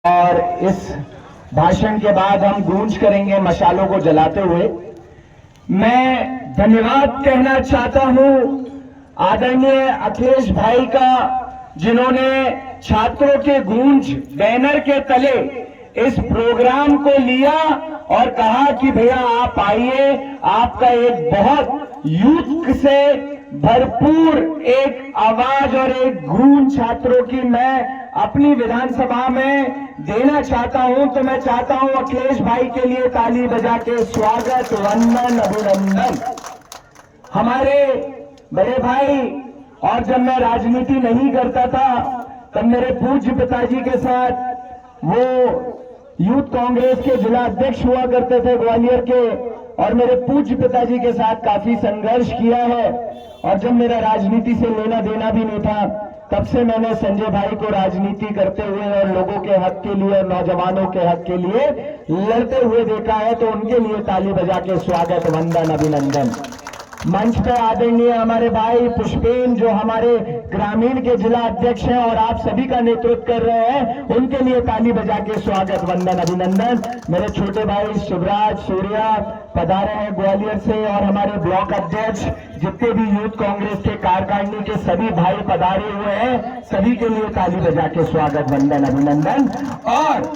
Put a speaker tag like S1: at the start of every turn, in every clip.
S1: और इस भाषण के बाद हम गूंज करेंगे मशालों को जलाते हुए। मैं धन्यवाद कहना चाहता हूं आदरणीय अखिलेश भाई का, जिन्होंने छात्रों के गूंज बैनर के तले इस प्रोग्राम को लिया और कहा कि भैया आप आइए, आपका एक बहुत यूथ से भरपूर एक आवाज और एक गूंज छात्रों की मैं अपनी विधानसभा में देना चाहता हूं। तो मैं चाहता हूं अखिलेश भाई के लिए ताली बजा के स्वागत, वंदन, अभिनंदन। हमारे बड़े भाई, और जब मैं राजनीति नहीं करता था तब मेरे पूज्य पिताजी के साथ वो यूथ कांग्रेस के जिला अध्यक्ष हुआ करते थे ग्वालियर के, और मेरे पूज्य पिताजी के साथ काफी संघर्ष किया है। और जब मेरा राजनीति से लेना देना भी नहीं था, तब से मैंने संजय भाई को राजनीति करते हुए और लोगों के हक के लिए और नौजवानों के हक के लिए लड़ते हुए देखा है। तो उनके लिए ताली बजा के स्वागत, वंदन, अभिनंदन। मंच पर आदरणीय हमारे भाई पुष्पेन, जो हमारे ग्रामीण के जिला अध्यक्ष हैं और आप सभी का नेतृत्व कर रहे हैं, उनके लिए ताली बजा के स्वागत, वंदन, अभिनंदन। मेरे छोटे भाई शिवराज सूर्या पधारे हैं ग्वालियर से, और हमारे ब्लॉक अध्यक्ष, जितने भी यूथ कांग्रेस के कार्यकारिणी के सभी भाई पधारे हुए हैं, सभी के लिए ताली बजा के स्वागत, वंदन, अभिनंदन। और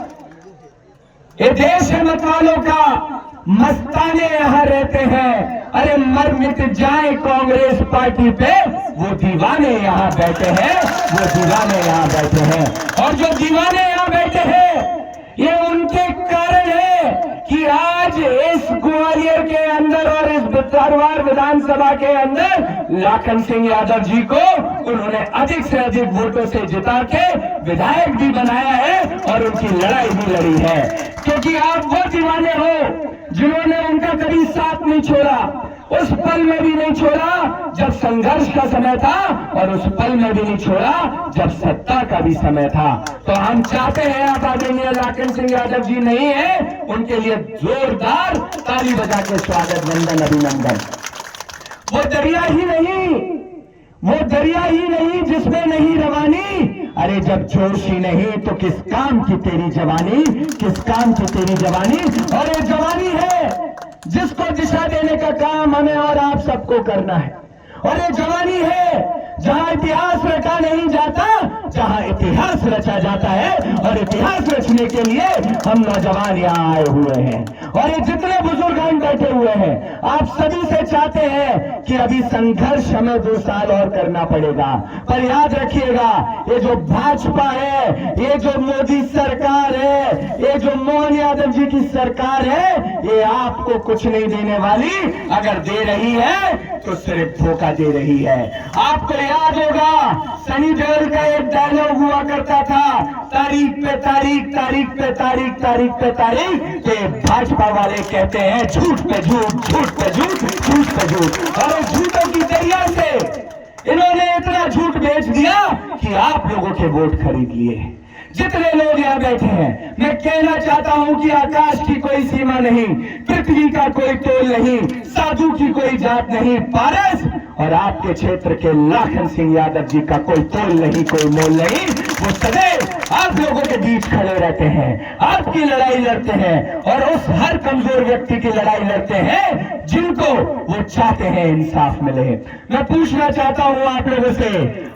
S1: ये देश है मतवालों का, मस्ताने यहां रहते हैं, अरे मर मिट जाए कांग्रेस पार्टी पे, वो दीवाने यहां बैठे हैं, वो दीवाने यहां बैठे हैं। और जो दीवाने यहां बैठे हैं ये उनके कारण है कि आज इस ग्वालियर के अंदर और इस भितरवार विधानसभा के अंदर लाखन सिंह यादव जी को उन्होंने अधिक से अधिक वोटों से जिता के विधायक भी बनाया है और उनकी लड़ाई भी लड़ी है। क्योंकि आप वो दीवाने हो जिन्होंने उनका कभी साथ नहीं छोड़ा, उस पल में भी नहीं छोड़ा जब संघर्ष का समय था, और उस पल में भी नहीं छोड़ा जब सत्ता का भी समय था। तो हम चाहते हैं आप आदरणीय लाखन सिंह यादव जी नहीं है, उनके लिए जोरदार ताली बजा के स्वागत, वंदन, अभिनंदन। वो दरिया ही नहीं जिसमें नहीं रवानी, अरे जब जोश ही नहीं तो किस काम की तेरी जवानी, किस काम की तेरी जवानी। और ये जवानी है जिसको दिशा देने का काम हमें और आप सबको करना है। और ये जवानी है जहां इतिहास रचा नहीं जाता, जहां इतिहास रचा जाता है। और इतिहास रचने के लिए हम नौजवान यहां आए हुए हैं, और ये जितने बुजुर्ग हम बैठे हुए हैं, आप सभी से चाहते हैं कि अभी संघर्ष हमें 2 साल और करना पड़ेगा। पर याद रखिएगा, ये जो भाजपा है, ये जो मोदी सरकार है, ये जो मोहन यादव जी की सरकार है, ये आपको कुछ नहीं देने वाली। अगर दे रही है तो सिर्फ धोखा दे रही है। आपको याद होगा सनी देओल का एक डायलॉग हुआ करता था, तारीख पे तारीख, तारीख पे तारीख, तारीख पे तारीख। के भाजपा वाले कहते हैं झूठ पे झूठ, झूठ पे झूठ, झूठ पे झूठ। और उस झूठों की दरिया से इन्होंने इतना झूठ बेच दिया कि आप लोगों के वोट खरीद लिए। जितने लोग यहाँ बैठे हैं, मैं कहना चाहता हूं कि आकाश की कोई सीमा नहीं, पृथ्वी का कोई तोल नहीं, साधु की कोई जात नहीं, पारस और आपके क्षेत्र के लाखन सिंह यादव जी का कोई तोल नहीं, कोई मोल नहीं। वो सदैव आप लोगों के बीच खड़े रहते हैं, आपकी लड़ाई लड़ते हैं, और उस हर कमजोर व्यक्ति की लड़ाई लड़ते हैं जिनको वो चाहते हैं इंसाफ मिले। मैं पूछना चाहता हूं आप लोगों से,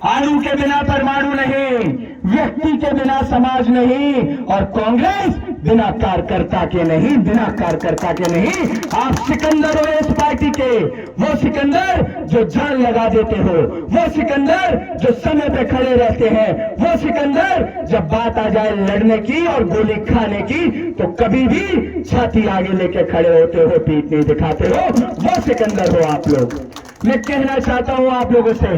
S1: अणु के बिना परमाणु नहीं, व्यक्ति के बिना समाज नहीं, और कांग्रेस बिना कार्यकर्ता के नहीं, बिना कार्यकर्ता के नहीं। आप सिकंदर हो इस पार्टी के, वो सिकंदर जो जान लगा देते हो, वो सिकंदर जो समय पे खड़े रहते हैं, वो सिकंदर जब बात आ जाए लड़ने की और गोली खाने की तो कभी भी छाती आगे लेके खड़े होते हो, पीठ नहीं दिखाते हो, वो सिकंदर हो आप लोग। मैं कहना चाहता हूं आप लोगों से,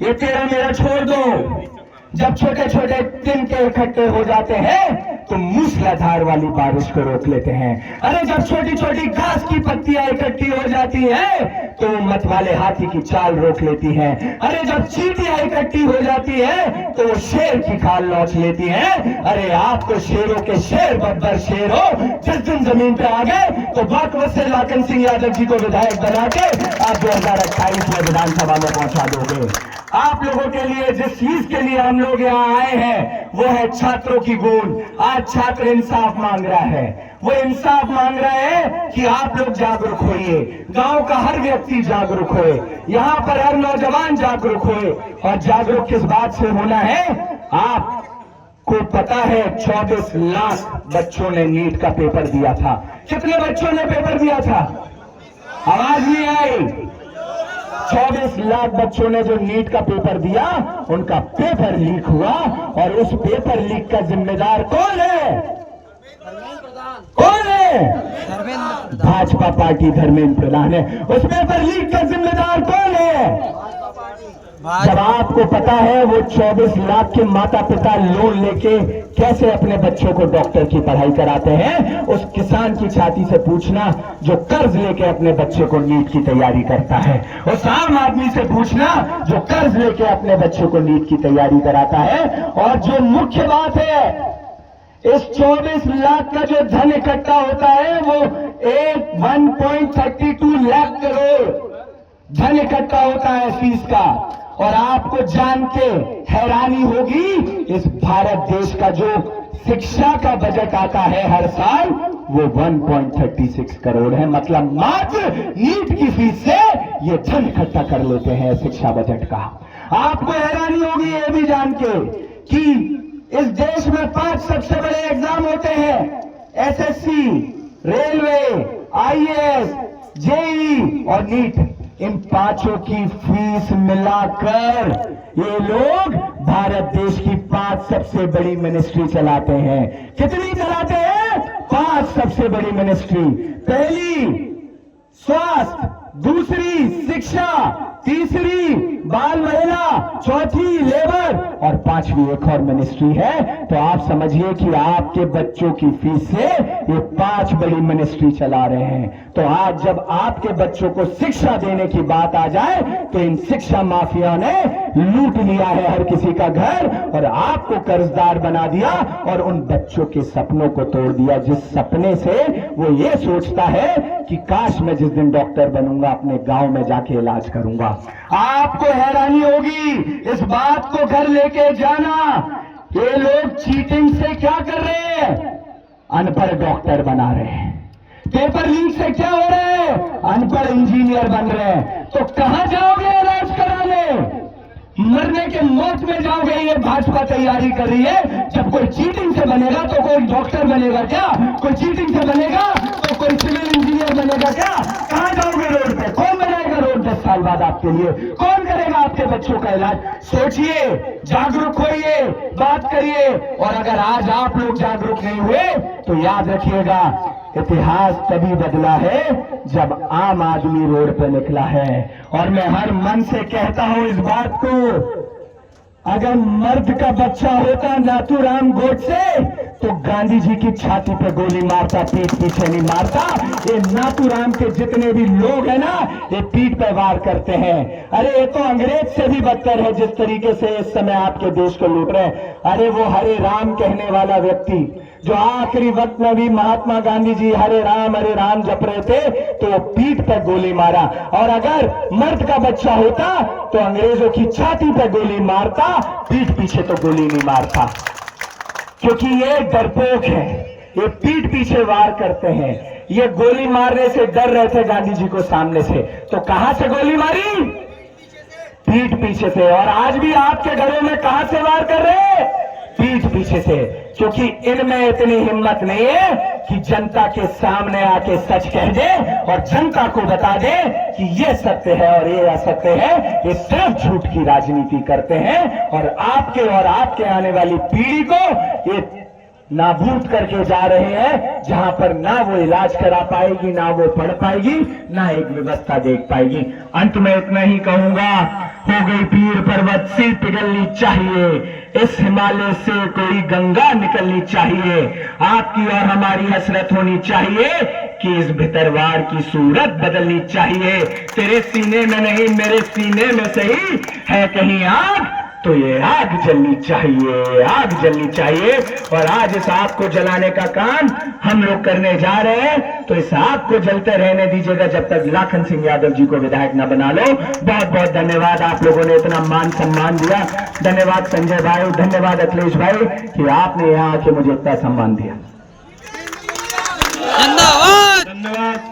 S1: ये तेरा मेरा छोड़ दो। जब छोटे छोटे तिनके इकट्ठे हो जाते हैं तो मूसलाधार वाली बारिश को रोक लेते हैं। अरे जब छोटी छोटी घास की पत्तियां इकट्ठी हो जाती है तो मत वाले हाथी की चाल रोक लेती है। अरे जब चींटियां इकट्ठी हो जाती है तो वो शेर की खाल नोच लेती है। अरे आप तो शेरों के शेर बब्बर शेर हो। जिस दिन जमीन पे आ गए तो बागवत से लाखन सिंह यादव जी को विधायक बना के आप 2028 में विधानसभा में पहुंचा दोगे। आप लोगों के लिए जिस चीज के लिए हम लोग यहाँ आए हैं वो है छात्रों की गूंज। आज छात्र इंसाफ मांग रहा है, वो इंसाफ मांग रहा है कि आप लोग जागरूक होइए, गांव का हर व्यक्ति जागरूक होए, यहाँ पर हर नौजवान जागरूक होए। और जागरूक किस बात से होना है? आपको पता है 24 लाख बच्चों ने नीट का पेपर दिया था। कितने बच्चों ने पेपर दिया था? आवाज नहीं आई। 24 लाख बच्चों ने जो नीट का पेपर दिया, उनका पेपर लीक हुआ। और उस पेपर लीक का जिम्मेदार कौन है? कौन है? भाजपा पार्टी धर्मेंद्र प्रधान है। उस पेपर लीक का जिम्मेदार कौन है? जब आपको पता है वो 24 लाख के माता पिता लोन लेके कैसे अपने बच्चों को डॉक्टर की पढ़ाई कराते हैं, उस किसान की छाती से पूछना जो कर्ज लेके अपने बच्चे को नीट की तैयारी करता है, उस आम आदमी से पूछना जो कर्ज लेके अपने बच्चे को नीट की तैयारी कराता है। और जो मुख्य बात है, इस 24 लाख का जो धन इकट्ठा होता है वो 1.32 लाख करोड़ धन इकट्ठा होता है फीस का। और आपको जान के हैरानी होगी, इस भारत देश का जो शिक्षा का बजट आता है हर साल, वो 1.36 करोड़ है। मतलब मात्र नीट की फीस से ये धन इकट्ठा कर लेते हैं शिक्षा बजट का। आपको हैरानी होगी ये भी जान के कि इस देश में 5 सबसे बड़े एग्जाम होते हैं, एसएससी, रेलवे, आईएएस, जेईई और नीट। इन पांचों की फीस मिलाकर ये लोग भारत देश की 5 सबसे बड़ी मिनिस्ट्री चलाते हैं। कितनी चलाते हैं? 5 सबसे बड़ी मिनिस्ट्री। पहली स्वास्थ्य, दूसरी शिक्षा, तीसरी बाल महिला, चौथी लेबर और 5वीं एक और मिनिस्ट्री है। तो आप समझिए कि आपके बच्चों की फीस से ये 5 बड़ी मिनिस्ट्री चला रहे हैं। तो आज जब आपके बच्चों को शिक्षा देने की बात आ जाए तो इन शिक्षा माफिया ने लूट लिया है हर किसी का घर और आपको कर्जदार बना दिया और उन बच्चों के सपनों को तोड़ दिया, जिस सपने से वो ये सोचता है कि काश मैं जिस दिन डॉक्टर बनूंगा अपने गांव में जाके इलाज करूंगा। आपको हैरानी होगी, इस बात को घर लेके जाना, ये लोग चीटिंग से क्या कर रहे हैं? अनपढ़ डॉक्टर बना रहे हैं। पेपर लीक से क्या हो रहे हैं? अनपढ़ इंजीनियर बन रहे हैं। तो कहां जाओगे इलाज कराने? मरने के मौत में जाओगे। ये भाजपा तैयारी कर रही है, जब कोई चीटिंग से बनेगा तो कोई डॉक्टर बनेगा क्या? कोई चीटिंग से बनेगा तो कोई सिविल इंजीनियर बनेगा क्या? कहां जाओगे रोड पे? कौन बनाएगा रोड 10 साल बाद आपके लिए? कौन करेगा आपके बच्चों का इलाज? सोचिए, जागरूक होइए, बात करिए। और अगर आज आप लोग जागरूक नहीं हुए तो याद रखिएगा, इतिहास तभी बदला है जब आम आदमी रोड पर निकला है। और मैं हर मन से कहता हूं इस बात को, अगर मर्द का बच्चा होता नाथूराम गोडसे तो गांधी जी की छाती पे गोली मारता, पीठ पीछे नहीं मारता। ये नाथूराम के जितने भी लोग हैं ना, ये पीठ पे वार करते हैं। अरे ये तो अंग्रेज से भी बदतर है जिस तरीके से इस समय आपके देश को लूट रहे हैं। अरे वो हरे राम कहने वाला व्यक्ति जो आखिरी वक्त में भी महात्मा गांधी जी हरे राम जप रहे थे तो पीठ पर गोली मारा। और अगर मर्द का बच्चा होता तो अंग्रेजों की छाती पर गोली मारता, पीठ पीछे तो गोली नहीं मारता। क्योंकि ये डरपोक है, ये पीठ पीछे वार करते हैं। ये गोली मारने से डर रहे थे गांधी जी को सामने से, तो कहां से गोली मारी? पीठ पीछे से। और आज भी आपके घरों में कहां से वार कर रहे हैं? पीठ पीछे से। क्योंकि इनमें इतनी हिम्मत नहीं है कि जनता के सामने आके सच कह दे और जनता को बता दे कि ये सत्य है और ये असत्य है। ये सिर्फ झूठ की राजनीति करते हैं और आपके आने वाली पीढ़ी को ये नाबूद करके जा रहे हैं, जहां पर ना वो इलाज करा पाएगी, ना वो पढ़ पाएगी, ना एक व्यवस्था देख पाएगी। अंत में इतना ही कहूंगा, हो गई पीर पर्वत से पिघलनी चाहिए, इस हिमालय से कोई गंगा निकलनी चाहिए। आपकी और हमारी हसरत होनी चाहिए कि इस भितरवार की सूरत बदलनी चाहिए। तेरे सीने में नहीं मेरे सीने में सही है कहीं आग, तो ये आग जलनी चाहिए, आग जलनी चाहिए। और आज इस आग को जलाने का काम हम लोग करने जा रहे हैं। तो इस आग को जलते रहने दीजिएगा जब तक लाखन सिंह यादव जी को विधायक न बना लो। बहुत बहुत धन्यवाद, आप लोगों ने इतना मान सम्मान दिया। धन्यवाद संजय भाई, धन्यवाद अखिलेश भाई कि आपने यहाँ आके मुझे इतना सम्मान दिया।
S2: धन्यवाद।
S3: धन्यवाद।